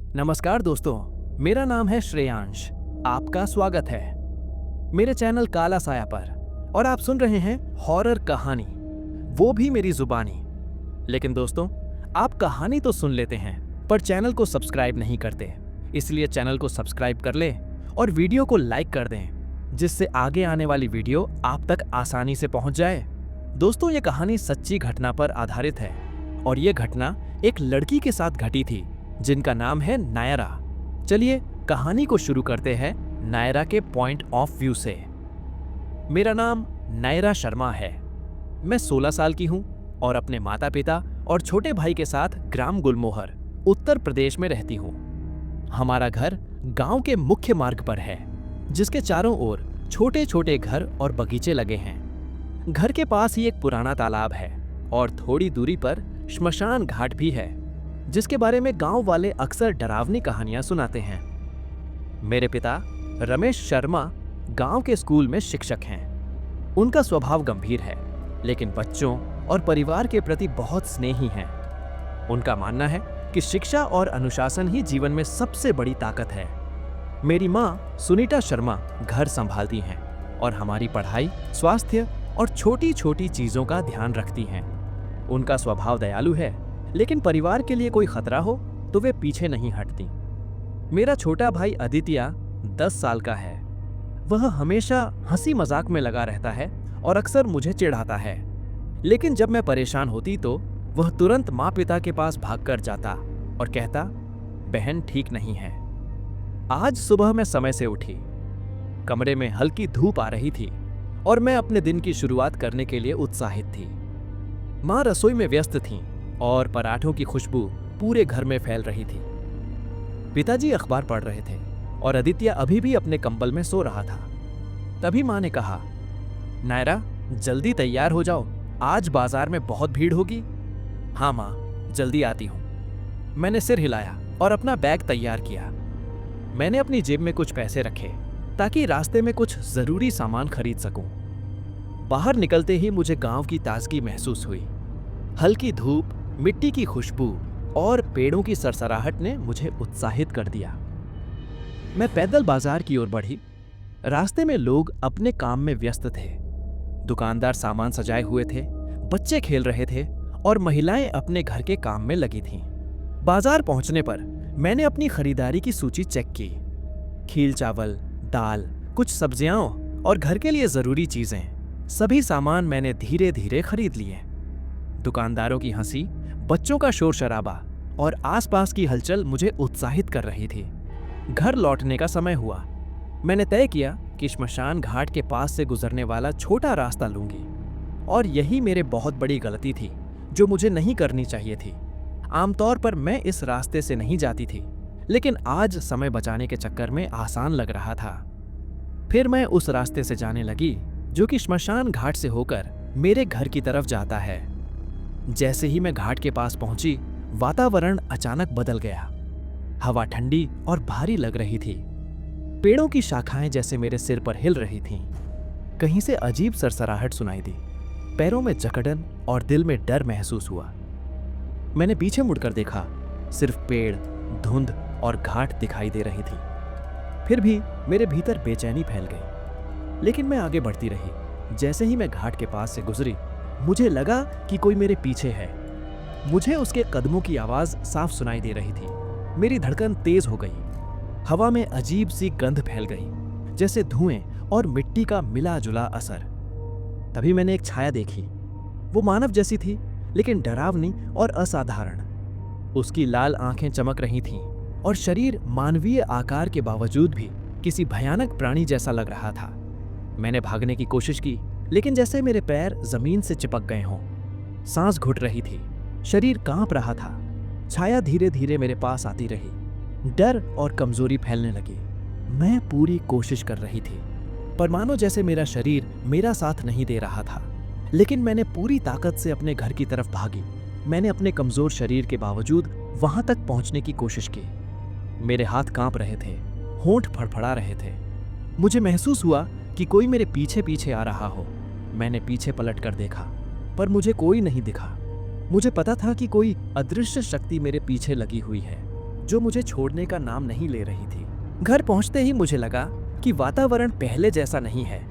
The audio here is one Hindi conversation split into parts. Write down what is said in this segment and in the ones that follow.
नमस्कार दोस्तों, मेरा नाम है श्रेयांश। आपका स्वागत है मेरे चैनल काला साया पर और आप सुन रहे हैं हॉरर कहानी, वो भी मेरी जुबानी। लेकिन दोस्तों, आप कहानी तो सुन लेते हैं पर चैनल को सब्सक्राइब नहीं करते, इसलिए चैनल को सब्सक्राइब कर लें और वीडियो को लाइक कर दें, जिससे आगे आने वाली वीडियो आप तक आसानी से पहुंच जाए। दोस्तों, ये कहानी सच्ची घटना पर आधारित है और ये घटना एक लड़की के साथ घटी थी जिनका नाम है नायरा। चलिए कहानी को शुरू करते हैं नायरा के पॉइंट ऑफ व्यू से। मेरा नाम नायरा शर्मा है। मैं 16 साल की हूं और अपने माता पिता और छोटे भाई के साथ ग्राम गुलमोहर, उत्तर प्रदेश में रहती हूं। हमारा घर गांव के मुख्य मार्ग पर है, जिसके चारों ओर छोटे छोटे घर और बगीचे लगे हैं। घर के पास ही एक पुराना तालाब है और थोड़ी दूरी पर श्मशान घाट भी है, जिसके बारे में गांव वाले अक्सर डरावनी कहानियां सुनाते हैं। मेरे पिता रमेश शर्मा गांव के स्कूल में शिक्षक हैं। उनका स्वभाव गंभीर है, लेकिन बच्चों और परिवार के प्रति बहुत स्नेही हैं। उनका मानना है कि शिक्षा और अनुशासन ही जीवन में सबसे बड़ी ताकत है। मेरी माँ सुनीता शर्मा घर संभालती हैं और हमारी पढ़ाई, स्वास्थ्य और छोटी छोटी चीजों का ध्यान रखती हैं। उनका स्वभाव दयालु है, लेकिन परिवार के लिए कोई खतरा हो तो वे पीछे नहीं हटती। मेरा छोटा भाई आदित्य 10 साल का है। वह हमेशा हंसी मजाक में लगा रहता है और अक्सर मुझे चिढ़ाता है, लेकिन जब मैं परेशान होती तो वह तुरंत माँ पिता के पास भागकर जाता और कहता, बहन ठीक नहीं है। आज सुबह मैं समय से उठी। कमरे में हल्की धूप आ रही थी और मैं अपने दिन की शुरुआत करने के लिए उत्साहित थी। माँ रसोई में व्यस्त थीं और पराठों की खुशबू पूरे घर में फैल रही थी। पिताजी अखबार पढ़ रहे थे और आदित्य अभी भी अपने कंबल में सो रहा था। तभी माँ ने कहा, नायरा जल्दी तैयार हो जाओ, आज बाजार में बहुत भीड़ होगी। हाँ माँ, जल्दी आती हूँ। मैंने सिर हिलाया और अपना बैग तैयार किया। मैंने अपनी जेब में कुछ पैसे रखे ताकि रास्ते में कुछ जरूरी सामान खरीद सकूं। बाहर निकलते ही मुझे गांव की ताजगी महसूस हुई। हल्की धूप, मिट्टी की खुशबू और पेड़ों की सरसराहट ने मुझे उत्साहित कर दिया। मैं पैदल बाजार की ओर बढ़ी। रास्ते में लोग अपने काम में व्यस्त थे। दुकानदार सामान सजाए हुए थे, बच्चे खेल रहे थे और महिलाएं अपने घर के काम में लगी थीं। बाजार पहुंचने पर मैंने अपनी खरीदारी की सूची चेक की। खील चावल, दाल, कुछ सब्जियां और घर के लिए जरूरी चीजें, सभी सामान मैंने धीरे धीरे खरीद लिए। दुकानदारों की हंसी, बच्चों का शोर शराबा और आसपास की हलचल मुझे उत्साहित कर रही थी। घर लौटने का समय हुआ। मैंने तय किया कि श्मशान घाट के पास से गुजरने वाला छोटा रास्ता लूंगी, और यही मेरे बहुत बड़ी गलती थी जो मुझे नहीं करनी चाहिए थी। आमतौर पर मैं इस रास्ते से नहीं जाती थी, लेकिन आज समय बचाने के चक्कर में आसान लग रहा था। फिर मैं उस रास्ते से जाने लगी जो कि श्मशान घाट से होकर मेरे घर की तरफ जाता है। जैसे ही मैं घाट के पास पहुंची, वातावरण अचानक बदल गया। हवा ठंडी और भारी लग रही थी। पेड़ों की शाखाएं जैसे मेरे सिर पर हिल रही थीं। कहीं से अजीब सरसराहट सुनाई दी। पैरों में जकड़न और दिल में डर महसूस हुआ। मैंने पीछे मुड़कर देखा, सिर्फ पेड़, धुंध और घाट दिखाई दे रही थी। फिर भी मेरे भीतर बेचैनी फैल गई, लेकिन मैं आगे बढ़ती रही। जैसे ही मैं घाट के पास से गुजरी, मुझे लगा कि कोई मेरे पीछे है। मुझे उसके कदमों की आवाज साफ सुनाई दे रही थी। मेरी धड़कन तेज हो गई। हवा में अजीब सी गंध फैल गई, जैसे धुएं और मिट्टी का मिला जुला असर। तभी मैंने एक छाया देखी। वो मानव जैसी थी, लेकिन डरावनी और असाधारण। उसकी लाल आंखें चमक रही थीं और शरीर मानवीय आकार के बावजूद भी किसी भयानक प्राणी जैसा लग रहा था। मैंने भागने की कोशिश की, लेकिन जैसे मेरे पैर जमीन से चिपक गए हों। सांस घुट रही थी, शरीर कांप रहा था। छाया धीरे धीरे मेरे पास आती रही। डर और कमजोरी फैलने लगी। मैं पूरी कोशिश कर रही थी, पर मानो जैसे मेरा शरीर मेरा साथ नहीं दे रहा था। लेकिन मैंने पूरी ताकत से अपने घर की तरफ भागी। मैंने अपने कमजोर शरीर के बावजूद वहां तक पहुंचने की कोशिश की। मेरे हाथ कांप रहे थे, होंठ फड़फड़ा रहे थे। मुझे महसूस हुआ कि कोई मेरे पीछे पीछे आ रहा हो। मैंने पीछे पलट कर देखा, पर मुझे कोई नहीं दिखा। मुझे पता था कि कोई अदृश्य शक्ति मेरे पीछे लगी हुई है, जो मुझे छोड़ने का नाम नहीं ले रही थी। घर पहुंचते ही मुझे लगा कि वातावरण पहले जैसा नहीं है।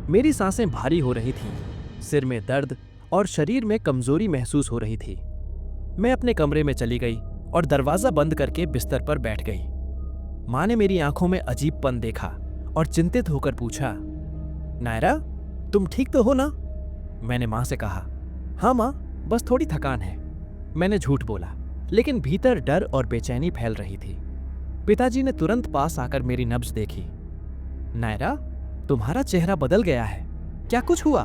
मेरी सांसें भारी हो रही थीं, सिर में दर्द और शरीर में कमजोरी महसूस हो रही थी। मैं अपने कमरे में चली गई और दरवाजा बंद करके बिस्तर पर बैठ गई। माँ ने मेरी आंखों में अजीबपन देखा और चिंतित होकर पूछा, नायरा, तुम ठीक तो हो ना? मैंने माँ से कहा, हाँ माँ, बस थोड़ी थकान है। मैंने झूठ बोला, लेकिन भीतर डर और बेचैनी फैल रही थी। पिताजी ने तुरंत पास आकर मेरी नब्ज देखी। नायरा, तुम्हारा चेहरा बदल गया है, क्या कुछ हुआ?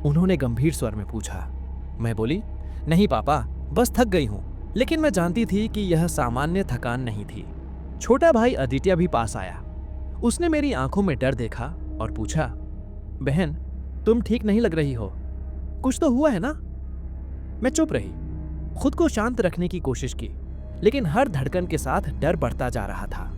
उन्होंने गंभीर स्वर में पूछा। मैं बोली, नहीं पापा, बस थक गई हूं। लेकिन मैं जानती थी कि यह सामान्य थकान नहीं थी। छोटा भाई आदित्य भी पास आया। उसने मेरी आंखों में डर देखा और पूछा, बहन, तुम ठीक नहीं लग रही हो, कुछ तो हुआ है ना? मैं चुप रही, खुद को शांत रखने की कोशिश की, लेकिन हर धड़कन के साथ डर बढ़ता जा रहा था।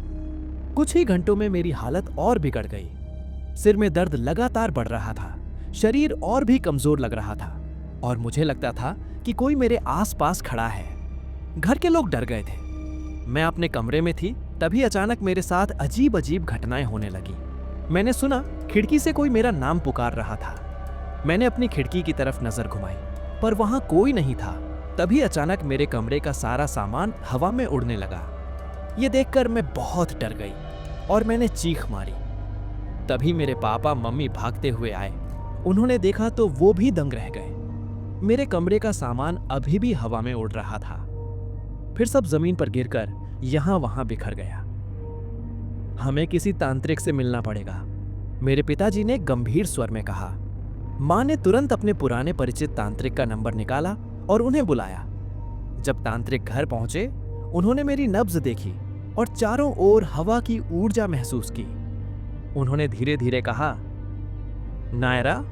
कुछ ही घंटों में मेरी हालत और बिगड़ गई। सिर में दर्द लगातार बढ़ रहा था, शरीर और भी कमजोर लग रहा था और मुझे लगता था कि कोई मेरे आसपास खड़ा है। घर के लोग डर गए थे। मैं अपने कमरे में थी, तभी अचानक मेरे साथ अजीब अजीब घटनाएं होने लगी। मैंने सुना खिड़की से कोई मेरा नाम पुकार रहा था। मैंने अपनी खिड़की की तरफ नजर घुमाई, पर वहां कोई नहीं था। तभी अचानक मेरे कमरे का सारा सामान हवा में उड़ने लगा। ये देखकर मैं बहुत डर गई और मैंने चीख मारी। तभी मेरे पापा मम्मी भागते हुए आए। उन्होंने देखा तो वो भी दंग रह गए। मेरे कमरे का सामान अभी भी हवा में उड़ रहा था, फिर सब जमीन पर गिरकर यहां वहां बिखर गया। हमें किसी तांत्रिक से मिलना पड़ेगा, मेरे पिताजी ने गंभीर स्वर में कहा। मां ने तुरंत अपने पुराने परिचित तांत्रिक का नंबर निकाला और उन्हें बुलाया। जब तांत्रिक घर पहुंचे, उन्होंने मेरी नब्ज देखी और चारों ओर हवा की ऊर्जा महसूस की। उन्होंने धीरे धीरे कहा, नायरा,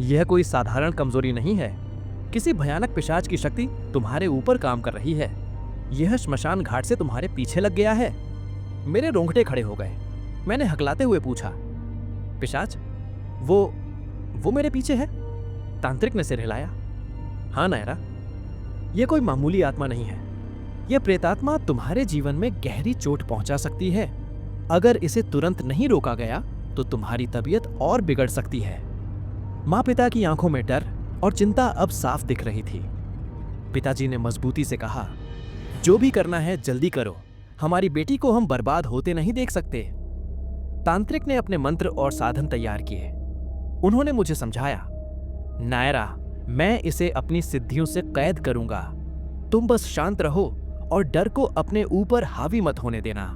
यह कोई साधारण कमजोरी नहीं है। किसी भयानक पिशाच की शक्ति तुम्हारे ऊपर काम कर रही है। यह श्मशान घाट से तुम्हारे पीछे लग गया है। मेरे रोंगटे खड़े हो गए। मैंने हकलाते हुए पूछा, पिशाच? वो मेरे पीछे है? तांत्रिक ने सिर हिलाया। हाँ नायरा, यह कोई मामूली आत्मा नहीं है। यह प्रेतात्मा तुम्हारे जीवन में गहरी चोट पहुंचा सकती है। अगर इसे तुरंत नहीं रोका गया तो तुम्हारी तबीयत और बिगड़ सकती है। माँ पिता की आंखों में डर और चिंता अब साफ दिख रही थी। पिताजी ने मजबूती से कहा, जो भी करना है जल्दी करो, हमारी बेटी को हम बर्बाद होते नहीं देख सकते। तांत्रिक ने अपने मंत्र और साधन तैयार किए। उन्होंने मुझे समझाया, नायरा, मैं इसे अपनी सिद्धियों से कैद करूंगा। तुम बस शांत रहो और डर को अपने ऊपर हावी मत होने देना।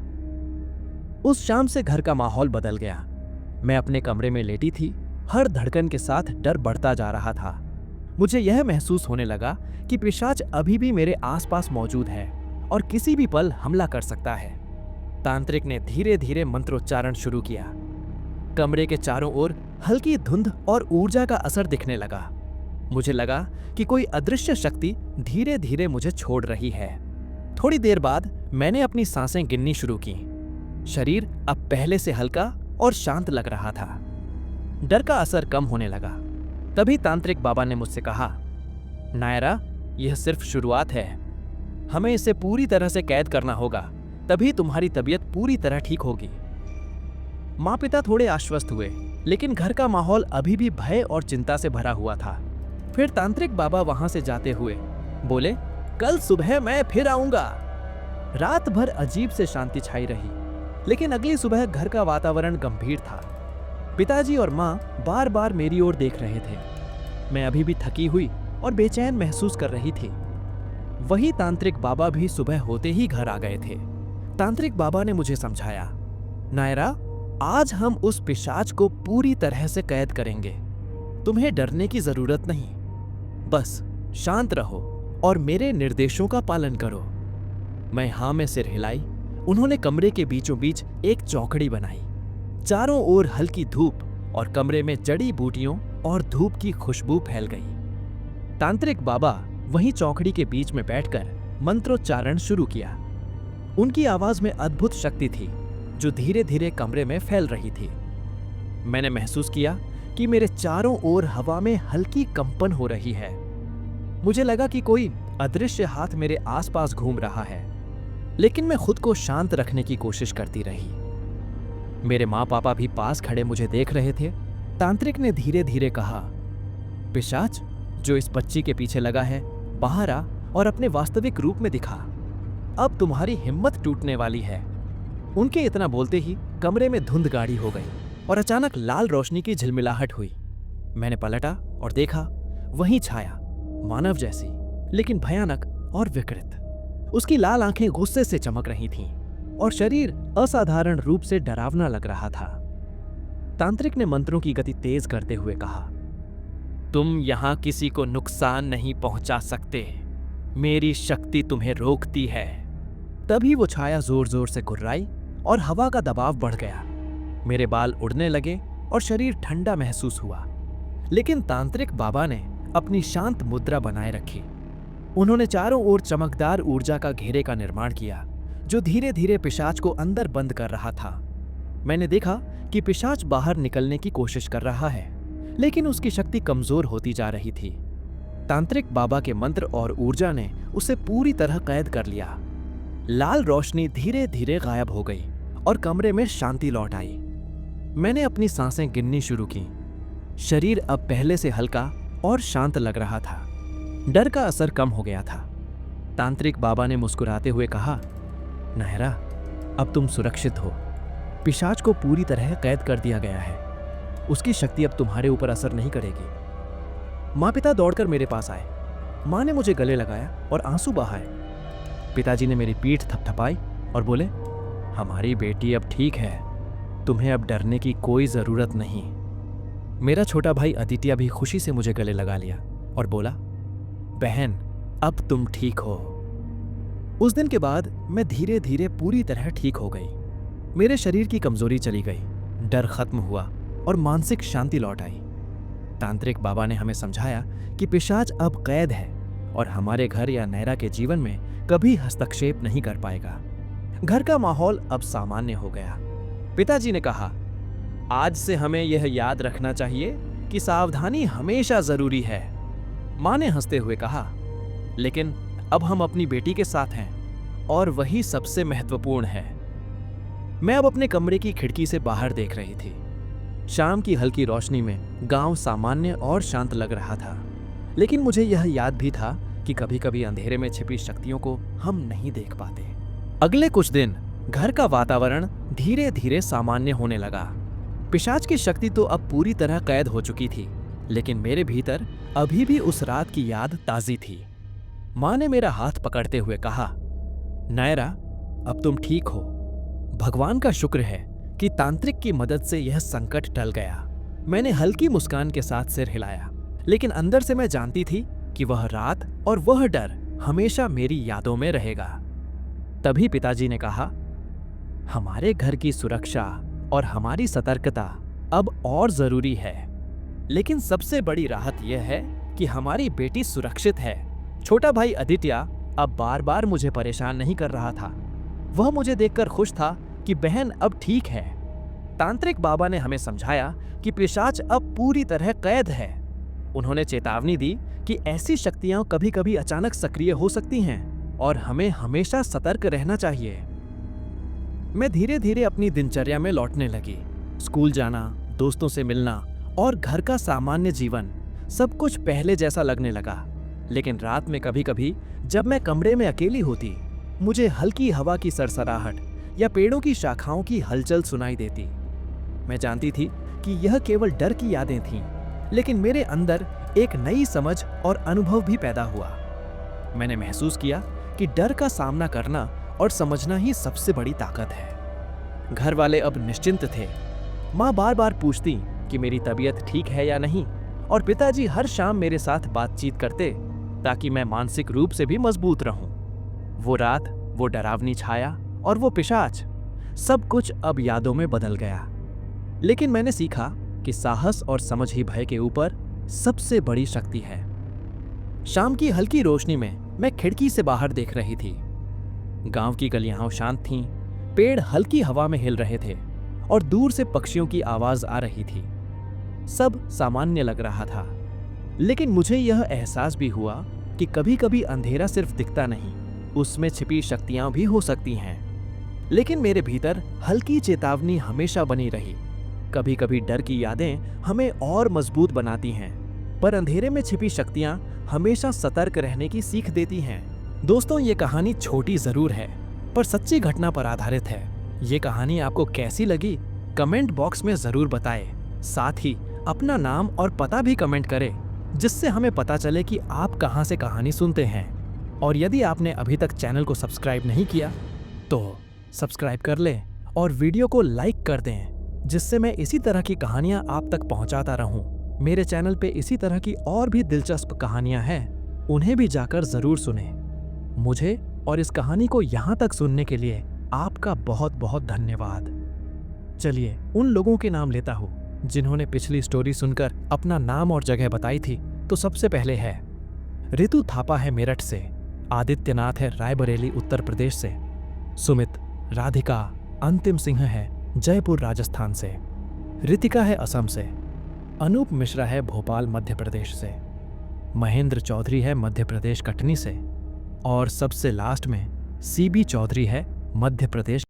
उस शाम से घर का माहौल बदल गया। मैं अपने कमरे में लेटी थी। हर धड़कन के साथ डर बढ़ता जा रहा था। मुझे यह महसूस होने लगा कि पिशाच अभी भी मेरे आसपास मौजूद है और किसी भी पल हमला कर सकता है। तांत्रिक ने धीरे धीरे मंत्रोच्चारण शुरू किया। कमरे के चारों ओर हल्की धुंध और ऊर्जा का असर दिखने लगा। मुझे लगा कि कोई अदृश्य शक्ति धीरे धीरे मुझे छोड़ रही है। थोड़ी देर बाद मैंने अपनी सांसें गिननी शुरू की। शरीर अब पहले से हल्का और शांत लग रहा था। डर का असर कम होने लगा। तभी तांत्रिक बाबा ने मुझसे कहा, नायरा, यह सिर्फ शुरुआत है। हमें इसे पूरी तरह से कैद करना होगा, तभी तुम्हारी तबीयत पूरी तरह ठीक होगी। माँ पिता थोड़े आश्वस्त हुए, लेकिन घर का माहौल अभी भी भय और चिंता से भरा हुआ था। फिर तांत्रिक बाबा वहां से जाते हुए बोले, कल सुबह मैं फिर आऊंगा। रात भर अजीब से शांति छाई रही, लेकिन अगली सुबह घर का वातावरण गंभीर था। पिताजी और माँ बार बार मेरी ओर देख रहे थे। मैं अभी भी थकी हुई और बेचैन महसूस कर रही थी। वही तांत्रिक बाबा भी सुबह होते ही घर आ गए थे। तांत्रिक बाबा ने मुझे समझाया, नायरा, आज हम उस पिशाच को पूरी तरह से कैद करेंगे। तुम्हें डरने की जरूरत नहीं, बस शांत रहो और मेरे निर्देशों का पालन करो। मैं हाँ में सिर हिलाई। उन्होंने कमरे के बीचों बीच एक चौकड़ी बनाई। चारों ओर हल्की धूप और कमरे में जड़ी बूटियों और धूप की खुशबू फैल गई। तांत्रिक बाबा वहीं चौकड़ी के बीच में बैठकर मंत्रोच्चारण शुरू किया। उनकी आवाज में अद्भुत शक्ति थी जो धीरे धीरे कमरे में फैल रही थी। मैंने महसूस किया कि मेरे चारों ओर हवा में हल्की कंपन हो रही है। मुझे लगा कि कोई अदृश्य हाथ मेरे आसपास घूम रहा है। लेकिन मैं खुद को शांत रखने की कोशिश करती रही। मेरे माँ पापा भी पास खड़े मुझे देख रहे थे। तांत्रिक ने धीरे धीरे कहा, पिशाच जो इस बच्ची के पीछे लगा है, बाहर आ और अपने वास्तविक रूप में दिखा। अब तुम्हारी हिम्मत टूटने वाली है। उनके इतना बोलते ही कमरे में धुंध गाढ़ी हो गई और अचानक लाल रोशनी की झिलमिलाहट हुई। मैंने पलटा और देखा, वही छाया, मानव जैसी लेकिन भयानक और विकृत। उसकी लाल आंखें गुस्से से चमक रही थीं और शरीर असाधारण रूप से डरावना लग रहा था। तांत्रिक ने मंत्रों की गति तेज करते हुए कहा, तुम यहां किसी को नुकसान नहीं पहुंचा सकते, मेरी शक्ति तुम्हें रोकती है। तभी वो छाया जोर जोर से गुर्राई और हवा का दबाव बढ़ गया। मेरे बाल उड़ने लगे और शरीर ठंडा महसूस हुआ। लेकिन तांत्रिक बाबा ने अपनी शांत मुद्रा बनाए रखी। उन्होंने चारों ओर चमकदार ऊर्जा का घेरे का निर्माण किया, जो धीरे धीरे पिशाच को अंदर बंद कर रहा था। मैंने देखा कि पिशाच बाहर निकलने की कोशिश कर रहा है, लेकिन उसकी शक्ति कमजोर होती जा रही थी। तांत्रिक बाबा के मंत्र और ऊर्जा ने उसे पूरी तरह कैद कर लिया। लाल रोशनी धीरे धीरे गायब हो गई और कमरे में शांति लौट आई। मैंने अपनी सांसें गिननी शुरू की। शरीर अब पहले से हल्का और शांत लग रहा था। डर का असर कम हो गया था। तांत्रिक बाबा ने मुस्कुराते हुए कहा, नायरा, अब तुम सुरक्षित हो। पिशाच को पूरी तरह कैद कर दिया गया है। उसकी शक्ति अब तुम्हारे ऊपर असर नहीं करेगी। माँ पिता दौड़कर मेरे पास आए। माँ ने मुझे गले लगाया और आंसू बहाए। पिताजी ने मेरी पीठ थपथपाई और बोले, हमारी बेटी अब ठीक है, तुम्हें अब डरने की कोई जरूरत नहीं। मेरा छोटा भाई आदित्य भी खुशी से मुझे गले लगा लिया और बोला, बहन, अब तुम ठीक हो। उस दिन के बाद मैं धीरे धीरे पूरी तरह ठीक हो गई। मेरे शरीर की कमजोरी चली गई, डर खत्म हुआ और मानसिक शांति लौट आई। तांत्रिक बाबा ने हमें समझाया कि पिशाच अब कैद है और हमारे घर या नैरा के जीवन में कभी हस्तक्षेप नहीं कर पाएगा। घर का माहौल अब सामान्य हो गया। पिताजी ने कहा, आज से हमें यह याद रखना चाहिए कि सावधानी हमेशा जरूरी है। माँ ने हंसते हुए कहा, लेकिन अब हम अपनी बेटी के साथ हैं और वही सबसे महत्वपूर्ण है। मैं अब अपने कमरे की खिड़की से बाहर देख रही थी। शाम की हल्की रोशनी में गांव सामान्य और शांत लग रहा था, लेकिन मुझे यह याद भी था कि कभी-कभी अंधेरे में छिपी शक्तियों को हम नहीं देख पाते। अगले कुछ दिन घर का वातावरण धीरे धीरे सामान्य होने लगा। पिशाच की शक्ति तो अब पूरी तरह कैद हो चुकी थी, लेकिन मेरे भीतर अभी भी उस रात की याद ताजी थी। माँ ने मेरा हाथ पकड़ते हुए कहा, नायरा, अब तुम ठीक हो। भगवान का शुक्र है कि तांत्रिक की मदद से यह संकट टल गया। मैंने हल्की मुस्कान के साथ सिर हिलाया, लेकिन अंदर से मैं जानती थी कि वह रात और वह डर हमेशा मेरी यादों में रहेगा। तभी पिताजी ने कहा, हमारे घर की सुरक्षा और हमारी सतर्कता अब और जरूरी है, लेकिन सबसे बड़ी राहत यह है कि हमारी बेटी सुरक्षित है। छोटा भाई आदित्य अब बार बार मुझे परेशान नहीं कर रहा था। वह मुझे देखकर खुश था कि बहन अब ठीक है। तांत्रिक बाबा ने हमें समझाया कि पिशाच अब पूरी तरह कैद है। उन्होंने चेतावनी दी कि ऐसी शक्तियां कभी-कभी अचानक सक्रिय हो सकती हैं और हमें हमेशा सतर्क रहना चाहिए। मैं धीरे धीरे अपनी दिनचर्या में लौटने लगी। स्कूल जाना, दोस्तों से मिलना और घर का सामान्य जीवन, सब कुछ पहले जैसा लगने लगा। लेकिन रात में कभी-कभी जब मैं कमरे में अकेली होती, मुझे हल्की हवा की सरसराहट या पेड़ों की शाखाओं की हलचल सुनाई देती। मैं जानती थी कि यह केवल डर की यादें थीं, लेकिन मेरे अंदर एक नई समझ और अनुभव भी पैदा हुआ। मैंने महसूस किया कि डर का सामना करना और समझना ही सबसे बड़ी ताकत है। घर वाले अब निश्चिंत थे। माँ बार बार पूछती कि मेरी तबीयत ठीक है या नहीं, और पिताजी हर शाम मेरे साथ बातचीत करते ताकि मैं मानसिक रूप से भी मजबूत रहूं। वो रात, वो डरावनी छाया और वो पिशाच, सब कुछ अब यादों में बदल गया। लेकिन मैंने सीखा कि साहस और समझ ही भय के ऊपर सबसे बड़ी शक्ति है। शाम की हल्की रोशनी में मैं खिड़की से बाहर देख रही थी। गांव की गलियां शांत थीं, पेड़ हल्की हवा में हिल रहे थे और दूर से पक्षियों की आवाज आ रही थी। सब सामान्य लग रहा था, लेकिन मुझे यह एहसास भी हुआ कि कभी-कभी अंधेरा सिर्फ दिखता नहीं, उसमें छिपी शक्तियां भी हो सकती हैं। लेकिन मेरे भीतर हल्की चेतावनी हमेशा बनी रही। कभी कभी डर की यादें हमें और मजबूत बनाती हैं, पर अंधेरे में छिपी शक्तियां हमेशा सतर्क रहने की सीख देती हैं। दोस्तों, ये कहानी छोटी जरूर है, पर सच्ची घटना पर आधारित है। ये कहानी आपको कैसी लगी, कमेंट बॉक्स में जरूर बताएं। साथ ही अपना नाम और पता भी कमेंट करें, जिससे हमें पता चले कि आप कहां से कहानी सुनते हैं। और यदि आपने अभी तक चैनल को सब्सक्राइब नहीं किया तो सब्सक्राइब कर लें और वीडियो को लाइक कर दें, जिससे मैं इसी तरह की कहानियां आप तक पहुंचाता रहूं। मेरे चैनल पे इसी तरह की और भी दिलचस्प कहानियां हैं, उन्हें भी जाकर जरूर सुनें। मुझे और इस कहानी को यहाँ तक सुनने के लिए आपका बहुत बहुत धन्यवाद। चलिए उन लोगों के नाम लेता हूँ जिन्होंने पिछली स्टोरी सुनकर अपना नाम और जगह बताई थी। तो सबसे पहले है रितु थापा है मेरठ से, आदित्यनाथ है रायबरेली उत्तर प्रदेश से, सुमित राधिका अंतिम सिंह है जयपुर राजस्थान से, रितिका है असम से, अनूप मिश्रा है भोपाल मध्य प्रदेश से, महेंद्र चौधरी है मध्य प्रदेश कटनी से, और सबसे लास्ट में सीबी चौधरी है मध्य प्रदेश